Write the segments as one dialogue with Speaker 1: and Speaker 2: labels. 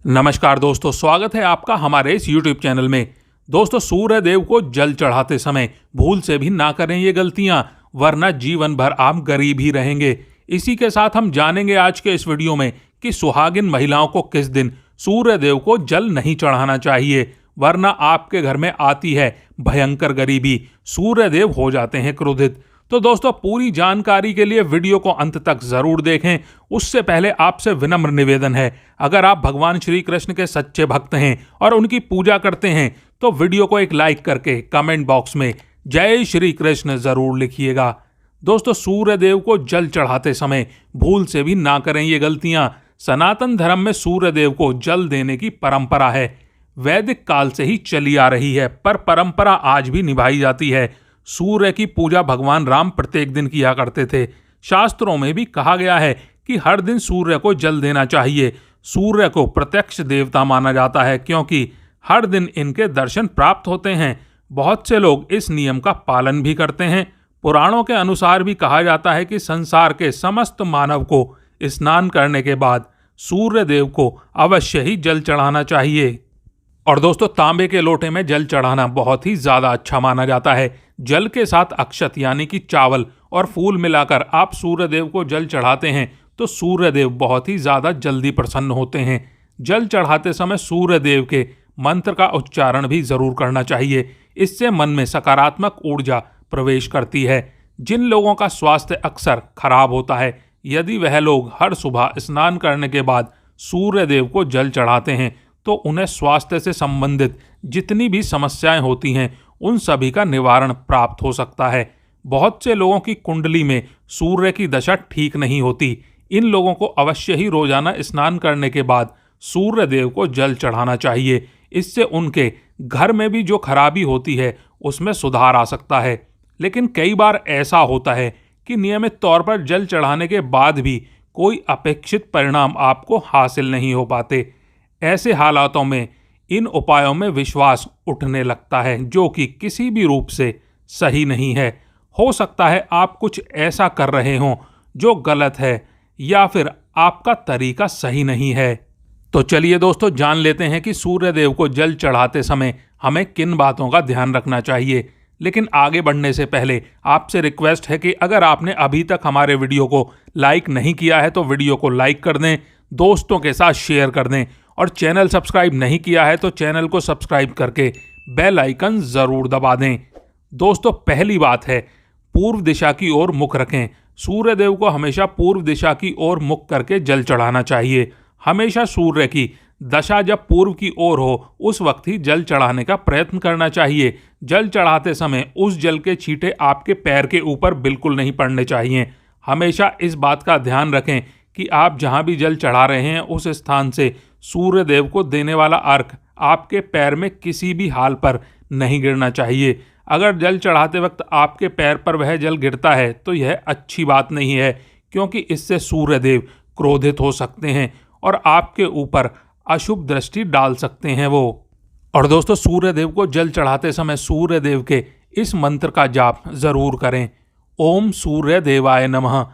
Speaker 1: नमस्कार दोस्तों, स्वागत है आपका हमारे इस YouTube चैनल में। दोस्तों, सूर्य देव को जल चढ़ाते समय भूल से भी ना करें ये गलतियां, वरना जीवन भर आप गरीब ही रहेंगे। इसी के साथ हम जानेंगे आज के इस वीडियो में कि सुहागिन महिलाओं को किस दिन सूर्य देव को जल नहीं चढ़ाना चाहिए, वरना आपके घर में आती है भयंकर गरीबी, सूर्य देव हो जाते हैं क्रोधित। तो दोस्तों, पूरी जानकारी के लिए वीडियो को अंत तक जरूर देखें। उससे पहले आपसे विनम्र निवेदन है, अगर आप भगवान श्री कृष्ण के सच्चे भक्त हैं और उनकी पूजा करते हैं तो वीडियो को एक लाइक करके कमेंट बॉक्स में जय श्री कृष्ण जरूर लिखिएगा। दोस्तों, सूर्य देव को जल चढ़ाते समय भूल से भी ना करें ये गलतियां। सनातन धर्म में सूर्य देव को जल देने की परंपरा है, वैदिक काल से ही चली आ रही है, पर परंपरा आज भी निभाई जाती है। सूर्य की पूजा भगवान राम प्रत्येक दिन किया करते थे। शास्त्रों में भी कहा गया है कि हर दिन सूर्य को जल देना चाहिए। सूर्य को प्रत्यक्ष देवता माना जाता है क्योंकि हर दिन इनके दर्शन प्राप्त होते हैं। बहुत से लोग इस नियम का पालन भी करते हैं। पुराणों के अनुसार भी कहा जाता है कि संसार के समस्त मानव को स्नान करने के बाद सूर्य देव को अवश्य ही जल चढ़ाना चाहिए। और दोस्तों, तांबे के लोटे में जल चढ़ाना बहुत ही ज्यादा अच्छा माना जाता है। जल के साथ अक्षत यानी कि चावल और फूल मिलाकर आप सूर्य देव को जल चढ़ाते हैं तो सूर्य देव बहुत ही ज्यादा जल्दी प्रसन्न होते हैं। जल चढ़ाते समय सूर्य देव के मंत्र का उच्चारण भी जरूर करना चाहिए। इससे मन में सकारात्मक ऊर्जा प्रवेश करती है। जिन लोगों का स्वास्थ्य अक्सर खराब होता है, यदि वह लोग हर सुबह स्नान करने के बाद सूर्य देव को जल चढ़ाते हैं तो उन्हें स्वास्थ्य से संबंधित जितनी भी समस्याएं होती हैं उन सभी का निवारण प्राप्त हो सकता है। बहुत से लोगों की कुंडली में सूर्य की दशा ठीक नहीं होती। इन लोगों को अवश्य ही रोजाना स्नान करने के बाद सूर्य देव को जल चढ़ाना चाहिए। इससे उनके घर में भी जो खराबी होती है उसमें सुधार आ सकता है। लेकिन कई बार ऐसा होता है कि नियमित तौर पर जल चढ़ाने के बाद भी कोई अपेक्षित परिणाम आपको हासिल नहीं हो पाते। ऐसे हालातों में इन उपायों में विश्वास उठने लगता है, जो कि किसी भी रूप से सही नहीं है। हो सकता है आप कुछ ऐसा कर रहे हों जो गलत है, या फिर आपका तरीका सही नहीं है। तो चलिए दोस्तों, जान लेते हैं कि सूर्य देव को जल चढ़ाते समय हमें किन बातों का ध्यान रखना चाहिए। लेकिन आगे बढ़ने से पहले आपसे रिक्वेस्ट है कि अगर आपने अभी तक हमारे वीडियो को लाइक नहीं किया है तो वीडियो को लाइक कर दें, दोस्तों के साथ शेयर कर दें, और चैनल सब्सक्राइब नहीं किया है तो चैनल को सब्सक्राइब करके बेल आइकन जरूर दबा दें। दोस्तों, पहली बात है, पूर्व दिशा की ओर मुख रखें। सूर्य देव को हमेशा पूर्व दिशा की ओर मुख करके जल चढ़ाना चाहिए। हमेशा सूर्य की दशा जब पूर्व की ओर हो उस वक्त ही जल चढ़ाने का प्रयत्न करना चाहिए। जल चढ़ाते समय उस जल के छींटे आपके पैर के ऊपर बिल्कुल नहीं पड़ने चाहिए। हमेशा इस बात का ध्यान रखें कि आप जहां भी जल चढ़ा रहे हैं उस स्थान से सूर्य देव को देने वाला अर्घ आपके पैर में किसी भी हाल पर नहीं गिरना चाहिए। अगर जल चढ़ाते वक्त आपके पैर पर वह जल गिरता है तो यह अच्छी बात नहीं है, क्योंकि इससे सूर्य देव क्रोधित हो सकते हैं और आपके ऊपर अशुभ दृष्टि डाल सकते हैं वो। और दोस्तों, सूर्य देव को जल चढ़ाते समय सूर्य देव के इस मंत्र का जाप जरूर करें, ओम सूर्य देवाय नमः।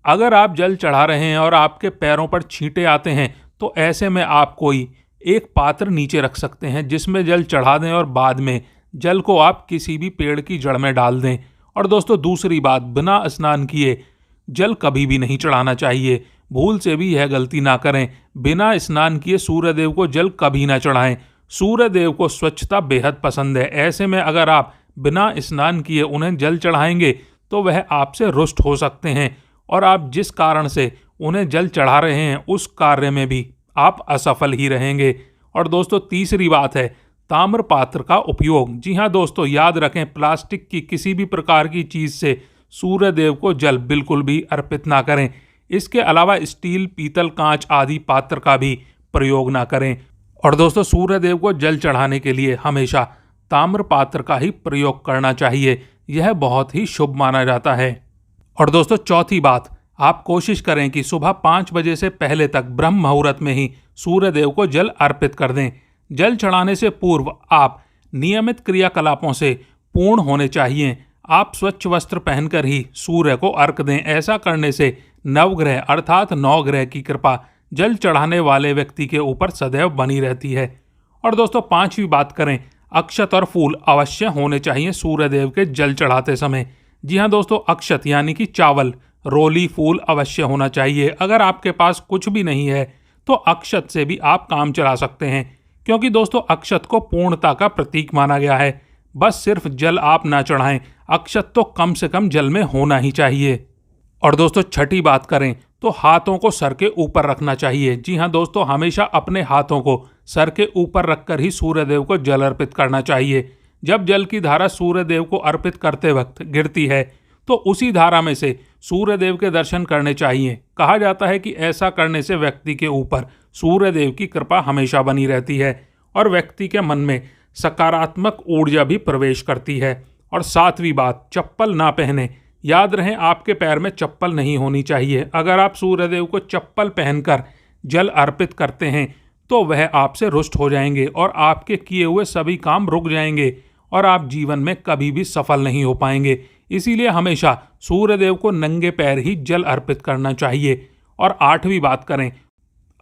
Speaker 1: अगर आप जल चढ़ा रहे हैं और आपके पैरों पर छींटे आते हैं तो ऐसे में आप कोई एक पात्र नीचे रख सकते हैं जिसमें जल चढ़ा दें और बाद में जल को आप किसी भी पेड़ की जड़ में डाल दें। और दोस्तों, दूसरी बात, बिना स्नान किए जल कभी भी नहीं चढ़ाना चाहिए। भूल से भी यह गलती ना करें। बिना स्नान किए सूर्य देव को जल कभी ना चढ़ाएं। सूर्य देव को स्वच्छता बेहद पसंद है। ऐसे में अगर आप बिना स्नान किए उन्हें जल चढ़ाएंगे तो वह आपसे रुष्ट हो सकते हैं और आप जिस कारण से उन्हें जल चढ़ा रहे हैं उस कार्य में भी आप असफल ही रहेंगे। और दोस्तों, तीसरी बात है, ताम्र पात्र का उपयोग। जी हाँ दोस्तों, याद रखें, प्लास्टिक की किसी भी प्रकार की चीज़ से सूर्य देव को जल बिल्कुल भी अर्पित ना करें। इसके अलावा स्टील, पीतल, कांच आदि पात्र का भी प्रयोग ना करें। और दोस्तों, सूर्य देव को जल चढ़ाने के लिए हमेशा ताम्र पात्र का ही प्रयोग करना चाहिए। यह बहुत ही शुभ माना जाता है। और दोस्तों, चौथी बात, आप कोशिश करें कि सुबह 5 बजे से पहले तक ब्रह्म मुहूर्त में ही सूर्य देव को जल अर्पित कर दें। जल चढ़ाने से पूर्व आप नियमित क्रियाकलापों से पूर्ण होने चाहिए। आप स्वच्छ वस्त्र पहनकर ही सूर्य को अर्घ दें। ऐसा करने से नवग्रह अर्थात 9 ग्रह की कृपा जल चढ़ाने वाले व्यक्ति के ऊपर सदैव बनी रहती है। और दोस्तों 5वीं बात करें, अक्षत और फूल अवश्य होने चाहिए सूर्य देव के जल चढ़ाते समय। जी हाँ दोस्तों, अक्षत यानी कि चावल, रोली, फूल अवश्य होना चाहिए। अगर आपके पास कुछ भी नहीं है तो अक्षत से भी आप काम चला सकते हैं, क्योंकि दोस्तों अक्षत को पूर्णता का प्रतीक माना गया है। बस सिर्फ जल आप ना चढ़ाएं, अक्षत तो कम से कम जल में होना ही चाहिए। और दोस्तों 6ठी बात करें तो हाथों को सर के ऊपर रखना चाहिए। जी हाँ दोस्तों, हमेशा अपने हाथों को सर के ऊपर रखकर ही सूर्य देव को जल अर्पित करना चाहिए। जब जल की धारा सूर्य देव को अर्पित करते वक्त गिरती है तो उसी धारा में से सूर्य देव के दर्शन करने चाहिए। कहा जाता है कि ऐसा करने से व्यक्ति के ऊपर सूर्य देव की कृपा हमेशा बनी रहती है और व्यक्ति के मन में सकारात्मक ऊर्जा भी प्रवेश करती है। और 7वीं बात, चप्पल ना पहने। याद रहे, आपके पैर में चप्पल नहीं होनी चाहिए। अगर आप सूर्य देव को चप्पल पहनकर जल अर्पित करते हैं तो वह आपसे रुष्ट हो जाएंगे और आपके किए हुए सभी काम रुक जाएंगे और आप जीवन में कभी भी सफल नहीं हो पाएंगे। इसीलिए हमेशा सूर्य देव को नंगे पैर ही जल अर्पित करना चाहिए। और 8वीं बात करें,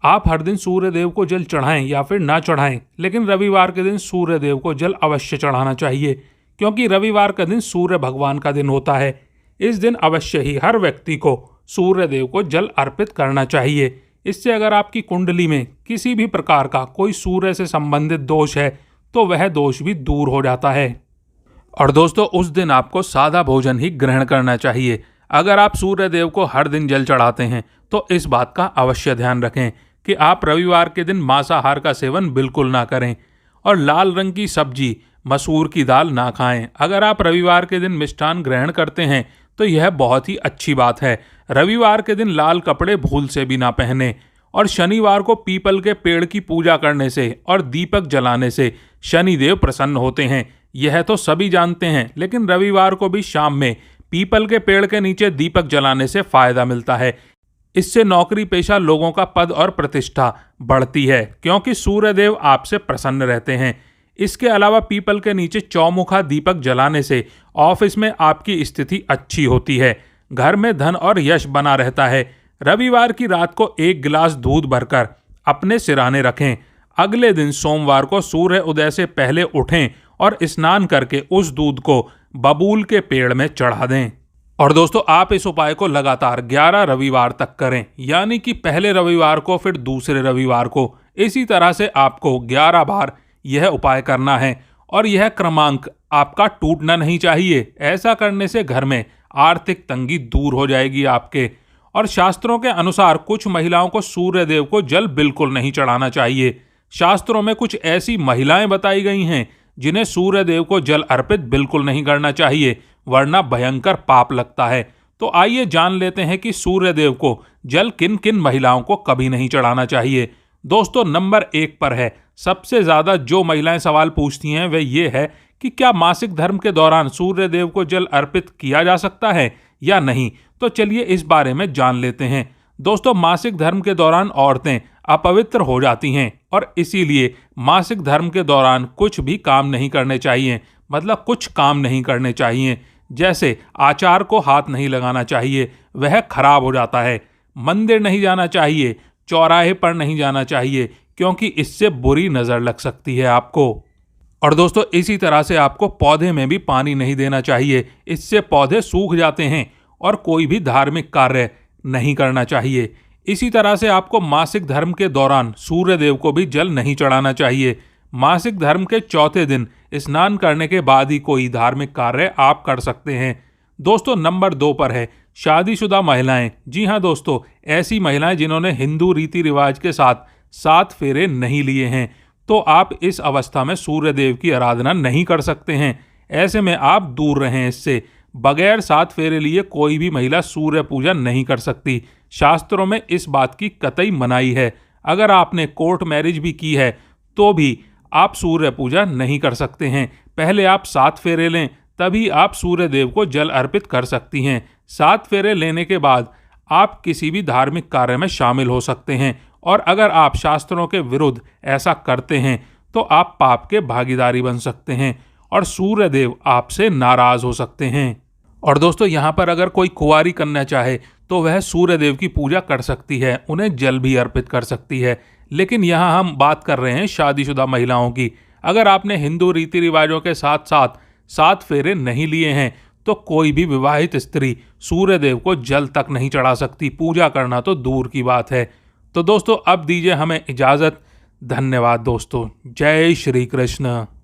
Speaker 1: आप हर दिन सूर्य देव को जल चढ़ाएं या फिर ना चढ़ाएं, लेकिन रविवार के दिन सूर्य देव को जल अवश्य चढ़ाना चाहिए, क्योंकि रविवार का दिन सूर्य भगवान का दिन होता है। इस दिन अवश्य ही हर व्यक्ति को सूर्य देव को जल अर्पित करना चाहिए। इससे अगर आपकी कुंडली में किसी भी प्रकार का कोई सूर्य से संबंधित दोष है तो वह दोष भी दूर हो जाता है। और दोस्तों उस दिन आपको सादा भोजन ही ग्रहण करना चाहिए। अगर आप सूर्य देव को हर दिन जल चढ़ाते हैं तो इस बात का अवश्य ध्यान रखें कि आप रविवार के दिन मांसाहार का सेवन बिल्कुल ना करें और लाल रंग की सब्जी, मसूर की दाल ना खाएं। अगर आप रविवार के दिन मिष्ठान ग्रहण करते हैं तो यह बहुत ही अच्छी बात है। रविवार के दिन लाल कपड़े भूल से भी ना पहने। और शनिवार को पीपल के पेड़ की पूजा करने से और दीपक जलाने से शनिदेव प्रसन्न होते हैं, यह तो सभी जानते हैं। लेकिन रविवार को भी शाम में पीपल के पेड़ के नीचे दीपक जलाने से फायदा मिलता है। इससे नौकरी पेशा लोगों का पद और प्रतिष्ठा बढ़ती है, क्योंकि सूर्यदेव आपसे प्रसन्न रहते हैं। इसके अलावा पीपल के नीचे चौमुखा दीपक जलाने से ऑफिस में आपकी स्थिति अच्छी होती है, घर में धन और यश बना रहता है। रविवार की रात को 1 गिलास दूध भरकर अपने सिरहाने रखें। अगले दिन सोमवार को सूर्य उदय से पहले उठें और स्नान करके उस दूध को बबूल के पेड़ में चढ़ा दें। और दोस्तों आप इस उपाय को लगातार 11 रविवार तक करें, यानी कि पहले रविवार को फिर दूसरे रविवार को। इसी तरह से आपको 11 बार यह उपाय करना है और यह क्रमांक आपका टूटना नहीं चाहिए। ऐसा करने से घर में आर्थिक तंगी दूर हो जाएगी आपके। और शास्त्रों के अनुसार कुछ महिलाओं को सूर्य देव को जल बिल्कुल नहीं चढ़ाना चाहिए। शास्त्रों में कुछ ऐसी महिलाएं बताई गई हैं जिन्हें सूर्य देव को जल अर्पित बिल्कुल नहीं करना चाहिए, वरना भयंकर पाप लगता है। तो आइए जान लेते हैं कि सूर्य देव को जल किन किन महिलाओं को कभी नहीं चढ़ाना चाहिए। दोस्तों नंबर 1 पर है, सबसे ज्यादा जो महिलाएं सवाल पूछती हैं वह ये है कि क्या मासिक धर्म के दौरान सूर्य देव को जल अर्पित किया जा सकता है या नहीं। तो चलिए इस बारे में जान लेते हैं। दोस्तों मासिक धर्म के दौरान औरतें अपवित्र हो जाती हैं और इसीलिए मासिक धर्म के दौरान कुछ भी काम नहीं करने चाहिए, मतलब कुछ काम नहीं करने चाहिए। जैसे आचार को हाथ नहीं लगाना चाहिए, वह खराब हो जाता है। मंदिर नहीं जाना चाहिए, चौराहे पर नहीं जाना चाहिए, क्योंकि इससे बुरी नजर लग सकती है आपको। और दोस्तों इसी तरह से आपको पौधे में भी पानी नहीं देना चाहिए, इससे पौधे सूख जाते हैं। और कोई भी धार्मिक कार्य नहीं करना चाहिए। इसी तरह से आपको मासिक धर्म के दौरान सूर्य देव को भी जल नहीं चढ़ाना चाहिए। मासिक धर्म के चौथे दिन स्नान करने के बाद ही कोई धार्मिक कार्य आप कर सकते हैं। दोस्तों नंबर 2 पर है शादीशुदा महिलाएं। जी हाँ दोस्तों, ऐसी महिलाएं जिन्होंने हिंदू रीति रिवाज के साथ 7 फेरे नहीं लिए हैं, तो आप इस अवस्था में सूर्य देव की आराधना नहीं कर सकते हैं। ऐसे में आप दूर रहें इससे। बगैर 7 फेरे लिए कोई भी महिला सूर्य पूजा नहीं कर सकती। शास्त्रों में इस बात की कतई मनाही है। अगर आपने कोर्ट मैरिज भी की है तो भी आप सूर्य पूजा नहीं कर सकते हैं। पहले आप 7 फेरे लें, तभी आप सूर्य देव को जल अर्पित कर सकती हैं। 7 फेरे लेने के बाद आप किसी भी धार्मिक कार्य में शामिल हो सकते हैं। और अगर आप शास्त्रों के विरुद्ध ऐसा करते हैं तो आप पाप के भागीदारी बन सकते हैं और सूर्य देव आपसे नाराज हो सकते हैं। और दोस्तों यहाँ पर अगर कोई कुंवारी कन्या चाहे तो वह सूर्य देव की पूजा कर सकती है, उन्हें जल भी अर्पित कर सकती है। लेकिन यहाँ हम बात कर रहे हैं शादीशुदा महिलाओं की। अगर आपने हिंदू रीति रिवाजों के साथ साथ 7 फेरे नहीं लिए हैं तो कोई भी विवाहित स्त्री सूर्य देव को जल तक नहीं चढ़ा सकती, पूजा करना तो दूर की बात है। तो दोस्तों अब दीजिए हमें इजाज़त। धन्यवाद दोस्तों। जय श्री कृष्ण।